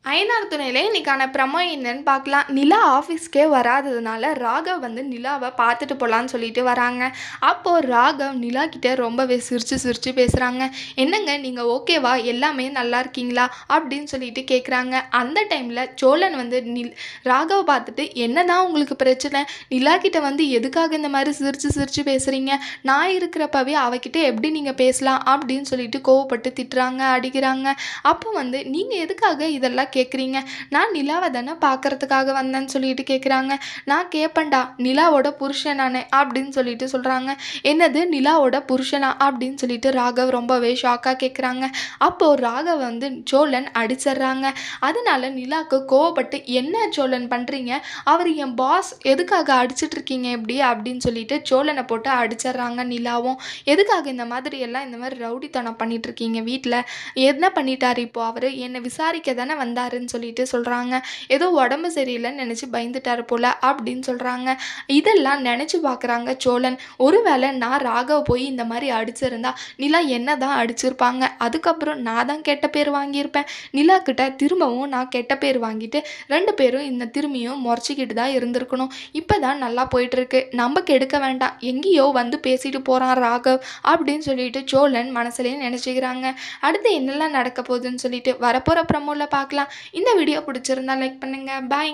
ஐயனார் துணையில இன்னைக்கான ப்ரமோ என்னன்னு பார்க்கலாம். நிலா ஆஃபீஸ்க்கே வராததுனால ராகவ் வந்து நிலாவை பார்த்துட்டு போகலான்னு சொல்லிட்டு வராங்க. அப்போது ராகவ் நிலா கிட்ட ரொம்பவே சிரிச்சு சிரிச்சு பேசுகிறாங்க. என்னங்க நீங்கள் ஓகேவா, எல்லாமே நல்லா இருக்கீங்களா அப்படின்னு சொல்லிட்டு கேட்குறாங்க. அந்த டைமில் சோழன் வந்து ராகவ் பார்த்துட்டு என்னதான் உங்களுக்கு பிரச்சனை, நிலா கிட்ட வந்து எதுக்காக இந்த மாதிரி சிரிச்சு சிரிச்சு பேசுகிறீங்க, நான் இருக்கிறப்பவே அவகிட்ட எப்படி நீங்கள் பேசலாம் அப்படின்னு சொல்லிட்டு கோவப்பட்டு திட்டுறாங்க, அடிக்கிறாங்க. அப்போ வந்து நீங்கள் எதுக்காக இதெல்லாம் கேட்குறீங்க, நான் நிலாவை தானே பார்க்கறதுக்காக வந்தேன்னு சொல்லிட்டு கேட்குறாங்க. நான் கேட்பேன்டா, நிலாவோட புருஷன் நானே அப்படின்னு சொல்லிட்டு சொல்கிறாங்க. என்னது நிலாவோட புருஷனா அப்படின்னு சொல்லிட்டு ராகவ் ரொம்பவே ஷாக்காக கேட்குறாங்க. அப்போது ராகவ் வந்து சோழன் அடிச்சிடுறாங்க. அதனால நிலாவுக்கு கோவப்பட்டு என்ன சோழன் பண்ணுறீங்க, அவர் என் பாஸ், எதுக்காக அடிச்சிட்டு இருக்கீங்க எப்படி அப்படின்னு சொல்லிட்டு சோழனை போட்டு அடிச்சிடுறாங்க. நிலாவும் எதுக்காக இந்த மாதிரி எல்லாம் இந்த மாதிரி ரவுடித்தனம் பண்ணிட்டு இருக்கீங்க, வீட்டில் என்ன பண்ணிட்டார், இப்போ அவர் என்னை விசாரிக்க தானே வந்தாருன்னு சொல்லிட்டு சொல்கிறாங்க. ஏதோ உடம்பு சரியில்லைன்னு நினச்சி பயந்துட்டார் போல் அப்படின்னு சொல்கிறாங்க. இதெல்லாம் நினச்சி பார்க்குறாங்க சோழன். ஒருவேளை நான் ராகவ் போய் இந்த மாதிரி அடிச்சிருந்தா நிலா என்ன தான் அடிச்சிருப்பாங்க, அதுக்கப்புறம் நான் தான் கெட்ட பேர் வாங்கியிருப்பேன். நிலா கிட்ட திரும்பவும் நான் கெட்ட பேர் வாங்கிட்டு 2 பேரும் இந்த திரும்பியும் முறைச்சிக்கிட்டு தான் இருந்திருக்கணும். இப்போ தான் நல்லா போயிட்டுருக்கு, நம்ம கெடுக்க வேண்டாம், எங்கேயோ வந்து பேசிட்டு போகிறான் ராகவ் அப்படின்னு சொல்லிட்டு சோழன் மனசுலேயே நினச்சிக்கிறாங்க. அடுத்து என்னெல்லாம் நடக்க போகுதுன்னு சொல்லிட்டு வரப்போகிற ப்ரமோவில் பார்க்கலாம். இந்த வீடியோ பிடிச்சிருந்தா லைக் பண்ணுங்கள். பாய்.